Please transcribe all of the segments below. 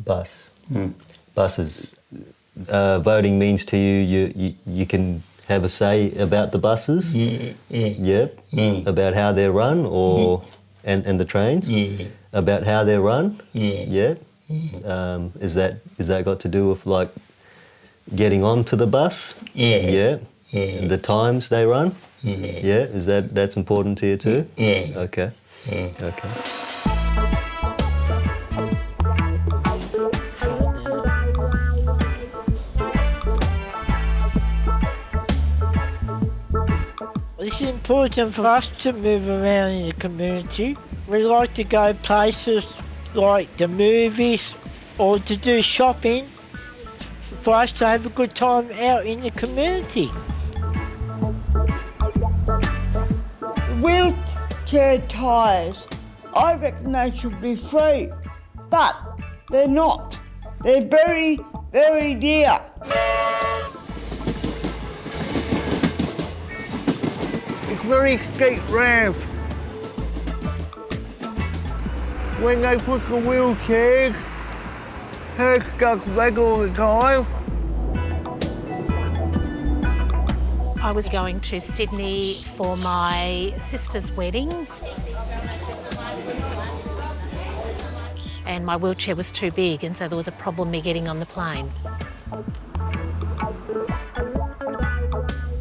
bus. Buses. Voting means to you, you can have a say about the buses. About how they're run, or and the trains. About how they're run. Is that got to do with like getting onto the bus? The times they run. Is that's important to you too? Okay. Okay. It's important for us to move around in the community. We like to go places like the movies or to do shopping for us to have a good time out in the community. Wheelchair tyres, I reckon they should be free, but they're not. They're very, very dear. It's very steep ramp. When they put the wheelchairs, her stuck leg all the time. I was going to Sydney for my sister's wedding, and my wheelchair was too big, and so there was a problem me getting on the plane.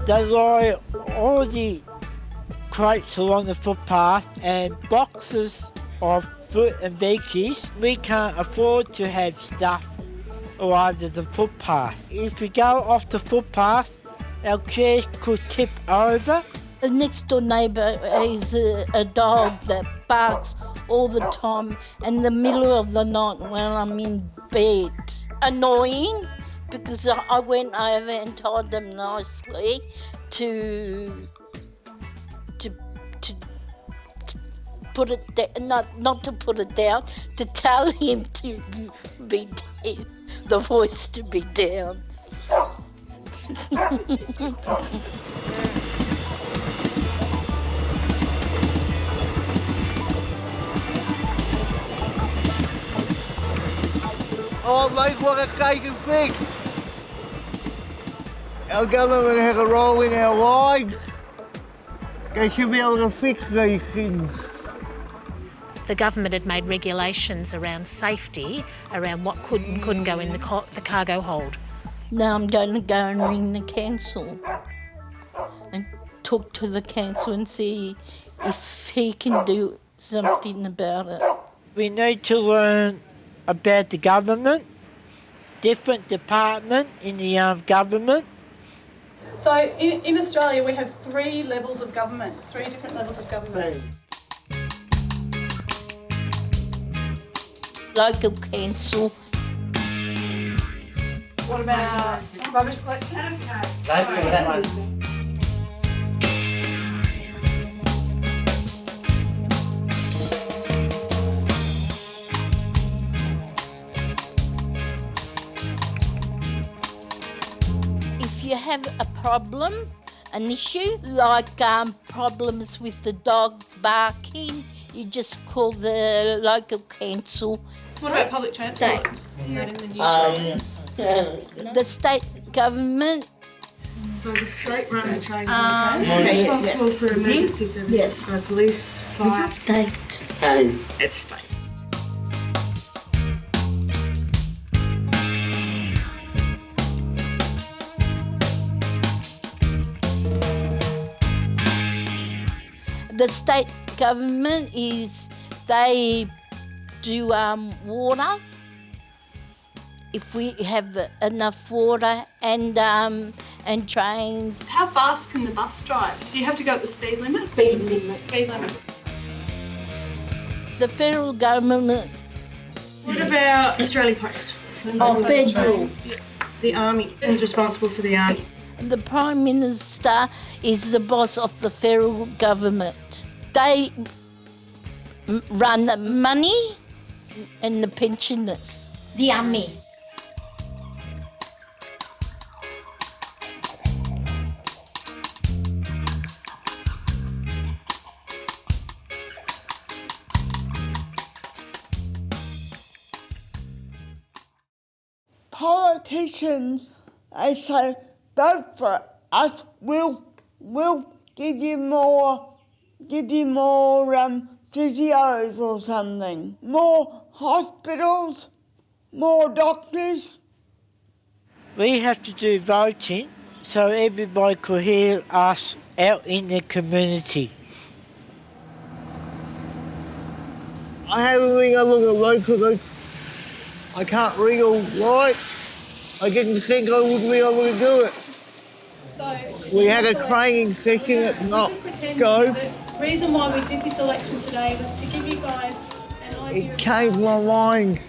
They lie all the crates along the footpath and boxes of fruit and veggies. We can't afford to have stuff all over the footpath. If we go off the footpath, our chairs could tip over. The next door neighbour is a dog that barks all the time in the middle of the night when I'm in bed. Annoying, because I went over and told them nicely to put it down, not to put it down, to tell him to be down, the voice to be down. Oh, mate, what a cake and fix. Our government has a role in our lives. They should be able to fix these things. The government had made regulations around safety, around what could and couldn't go in the cargo hold. Now I'm going to go and ring the council and talk to the council and see if he can do something about it. We need to learn about the government, different department in the government. So in Australia we have 3 levels of government, 3 different levels of government. Local council. What about rubbish collection? If you have a problem, an issue, like problems with the dog barking, you just call the local council. What about public transport? The state government. So the state run the trains and the trains. It's responsible for emergency services, yes. So police, fire. State. It's state. The state government they do water. If we have enough water and trains. How fast can the bus drive? Do you have to go at the speed limit? Speed limit. Speed limit. The federal government. What about Australia Post? Federal. The army is responsible for the army. The Prime Minister is the boss of the federal government. They run the money and the pensioners. The army. politicians, they say, vote for us, we'll give you more physios or something, more hospitals, more doctors. We have to do voting so everybody could hear us out in the community. I haven't been able to vote because I can't read or write. I didn't think I would be able to do it. So We had a training session at not go. The reason why we did this election today was to give you guys an idea. It changed my mind,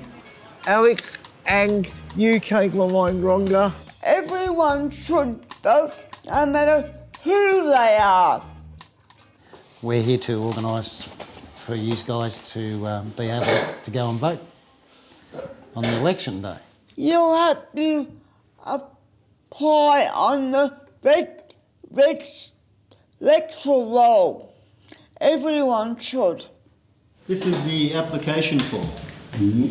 Alex, and you changed my mind, Rhonda. Everyone should vote, no matter who they are. We're here to organise for you guys to be able to go and vote on the election day. You'll have to apply on the electoral roll. Everyone should. This is the application form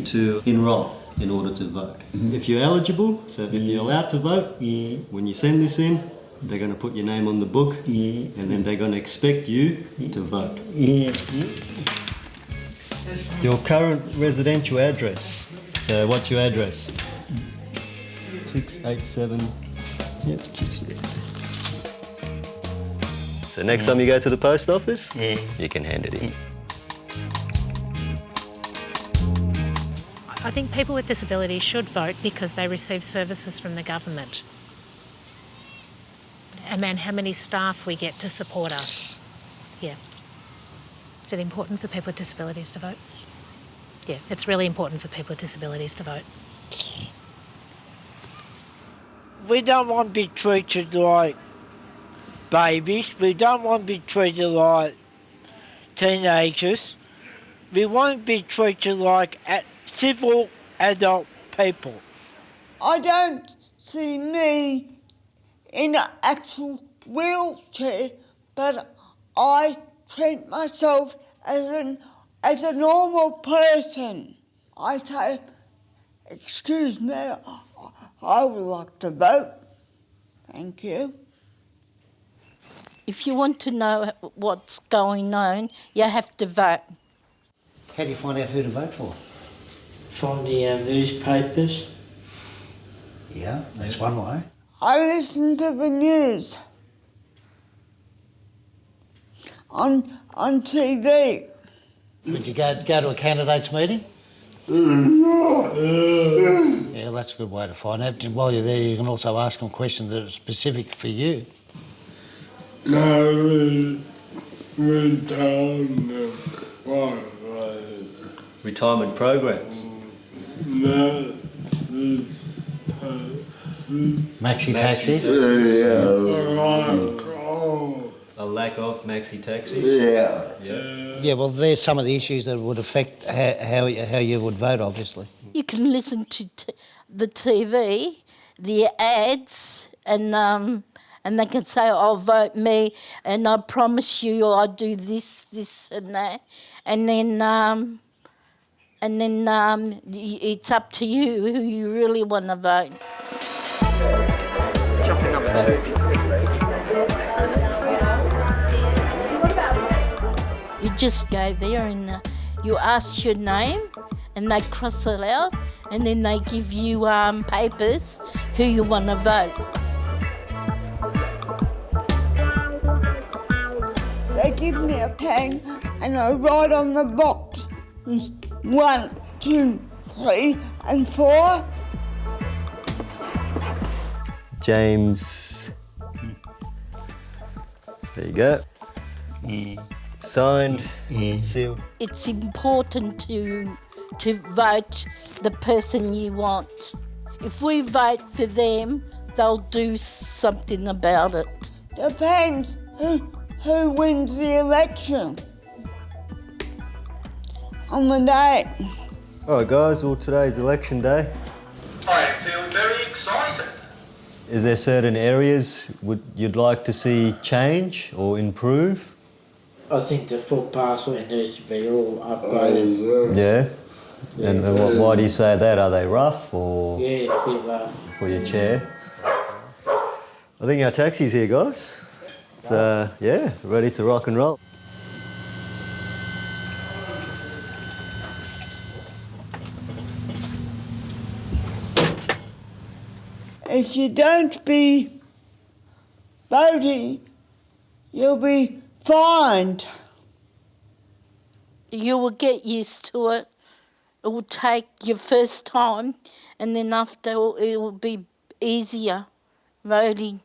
to enrol in order to vote. If you're eligible, so if you're allowed to vote, when you send this in, they're going to put your name on the book and then they're going to expect you to vote. Your current residential address. So what's your address? 687. Yep, just there. So next time you go to the post office, you can hand it in. I think people with disabilities should vote because they receive services from the government. And then how many staff we get to support us. Yeah. Is it important for people with disabilities to vote? Yeah, it's really important for people with disabilities to vote. We don't want to be treated like babies. We don't want to be treated like teenagers. We want to be treated like civil adult people. I don't see me in an actual wheelchair, but I treat myself as a normal person. I say, excuse me, I would like to vote. Thank you. If you want to know what's going on, you have to vote. How do you find out who to vote for? From the newspapers. Yeah, that's one way. I listen to the news on TV. Would you go to a candidates meeting? Yeah, that's a good way to find out. And while you're there, you can also ask them questions that are specific for you. Retirement programs. Maxi taxi? A lack of maxi taxi. Yeah, well, there's some of the issues that would affect how you would vote, obviously. You can listen to the TV, the ads, and they can say, "Oh, vote me," and I promise you, I'll do this, and that, and then it's up to you who you really want to vote. Jumping number 2. You just go there and you ask your name, and they cross it out, and then they give you papers who you want to vote. They give me a pen and I write on the box 1, 2, 3 and 4. James. There you go. Signed, sealed. It's important to vote the person you want. If we vote for them, they'll do something about it. Depends who wins the election on the day. All right, guys. Well, today's election day. I feel very excited. Is there certain areas you'd like to see change or improve? I think the footpaths needs to be all upgraded. Yeah. And why do you say that? Are they rough or Yeah, it's a bit rough. for your chair? I think our taxi's here, guys. It's yeah, ready to rock and roll. If you don't be voting, you'll be fined. You will get used to it. It will take your first time, and then after it will be easier voting.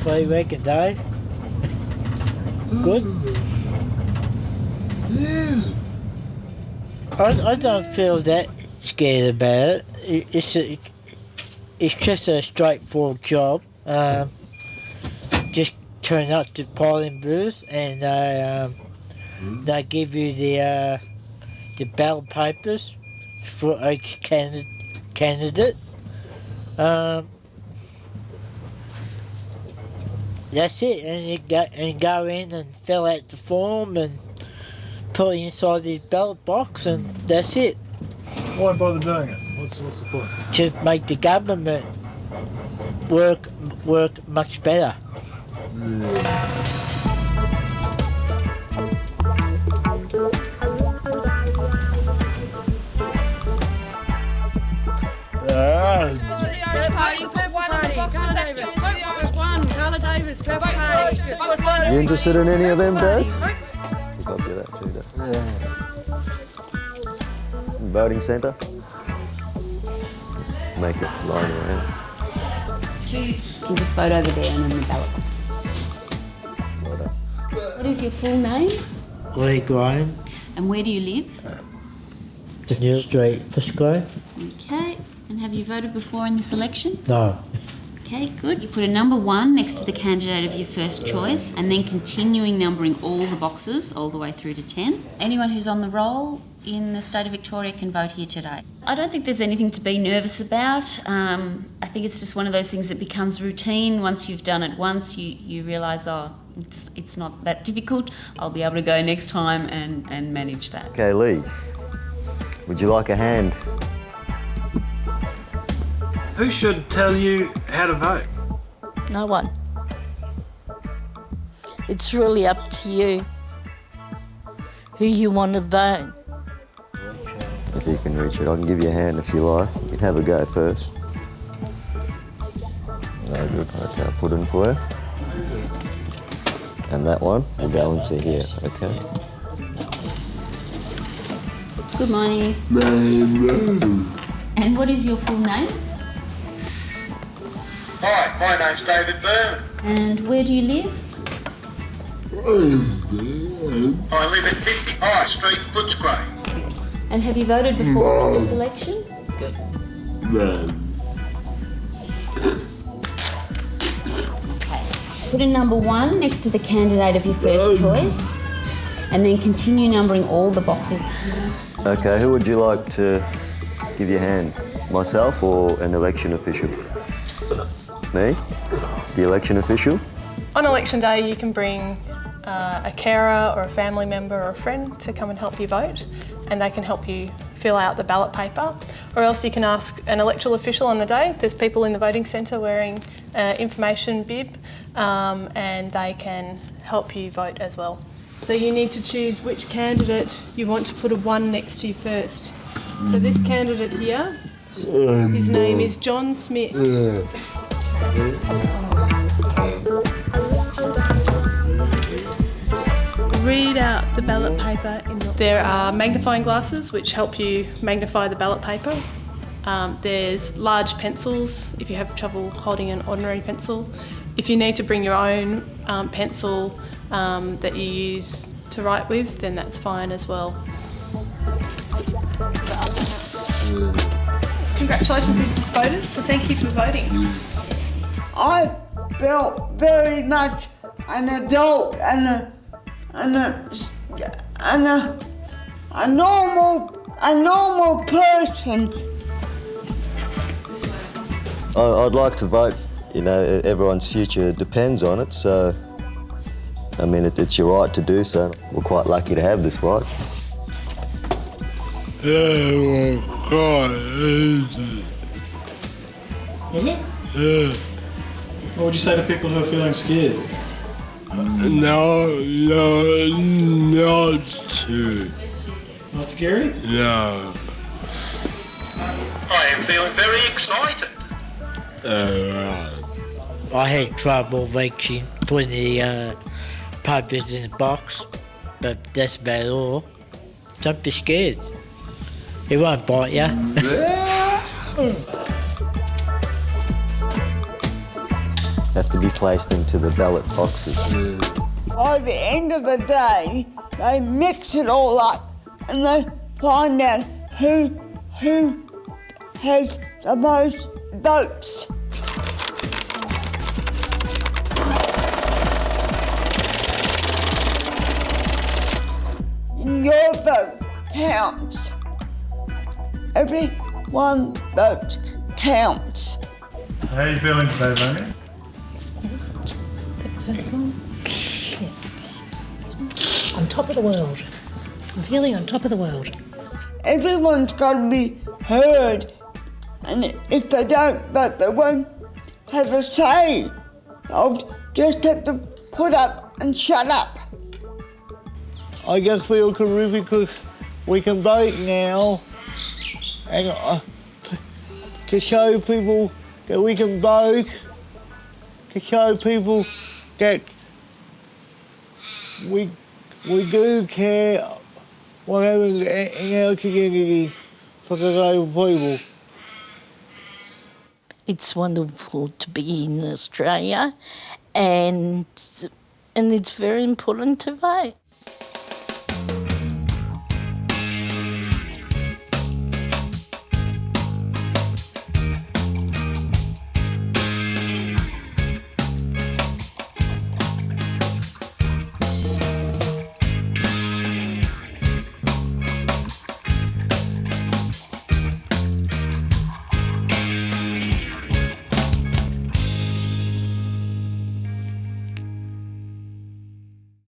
What do you reckon, Dave? Good? I don't feel that scared about it. It's just a straightforward job. Just turn up to polling booths and they give you the ballot papers for each candidate. That's it, and you go in and fill out the form and put it inside the ballot box, and that's it. Why bother doing it? What's the point? To make the government work much better. You interested in any of them, Dad? We've got to do that too, Dad. Yeah. Voting centre. Make it line around. You can just vote over there and in the ballot box. Well done. What is your full name? Lee Graham, And where do you live? the New Street, Fishguy. Okay. And have you voted before in this election? No. Okay, good. You put a number 1 next to the candidate of your first choice and then continuing numbering all the boxes all the way through to 10. Anyone who's on the roll in the state of Victoria can vote here today. I don't think there's anything to be nervous about. I think it's just one of those things that becomes routine. Once you've done it once, you realise, oh, it's not that difficult. I'll be able to go next time and manage that. Okay, Lee. Would you like a hand? Who should tell you how to vote? No one. It's really up to you who you want to vote. If you can reach it, I can give you a hand if you like. You can have a go first. No good. Okay, I'll put it in for you. And that one will go into here, okay? Good morning. And what is your full name? Hi, my name's David Byrne. And where do you live? I live at 50 High Street, Footscray. And have you voted before in this election? Good. Okay. Put a number 1 next to the candidate of your first choice and then continue numbering all the boxes. Okay, who would you like to give your hand? Myself or an election official? Me? The election official? On election day, you can bring a carer or a family member or a friend to come and help you vote, and they can help you fill out the ballot paper. Or else you can ask an electoral official on the day. There's people in the voting centre wearing information bib, and they can help you vote as well. So you need to choose which candidate you want to put a 1 next to you first. So this candidate here, his name is John Smith. Read out the ballot paper. There are magnifying glasses which help you magnify the ballot paper. There's large pencils if you have trouble holding an ordinary pencil. If you need to bring your own pencil that you use to write with, then that's fine as well. Congratulations, you've just voted, so thank you for voting. I felt very much an adult and a normal person. I'd like to vote. You know, everyone's future depends on it, so I mean, it's your right to do so. We're quite lucky to have this right. Yeah, well, God, is it? Yeah. What would you say to people who are feeling scared? No, not too. Not scary? No. I am feeling very excited. I had trouble reaching putting the papers in the box, but that's about all. Don't be scared. It won't bite you. Have to be placed into the ballot boxes. By the end of the day, they mix it all up and they find out who has the most votes. Your vote counts. Every one vote counts. How are you feeling today, Vanya? The first one? Yes. On top of the world. I'm feeling on top of the world. Everyone's got to be heard, and if they don't vote, they won't have a say. They'll just have to put up and shut up. I just feel terrific because we can vote now, and to show people that we can vote, to show people that we do care what happens in our community for the local people. It's wonderful to be in Australia, and it's very important to vote.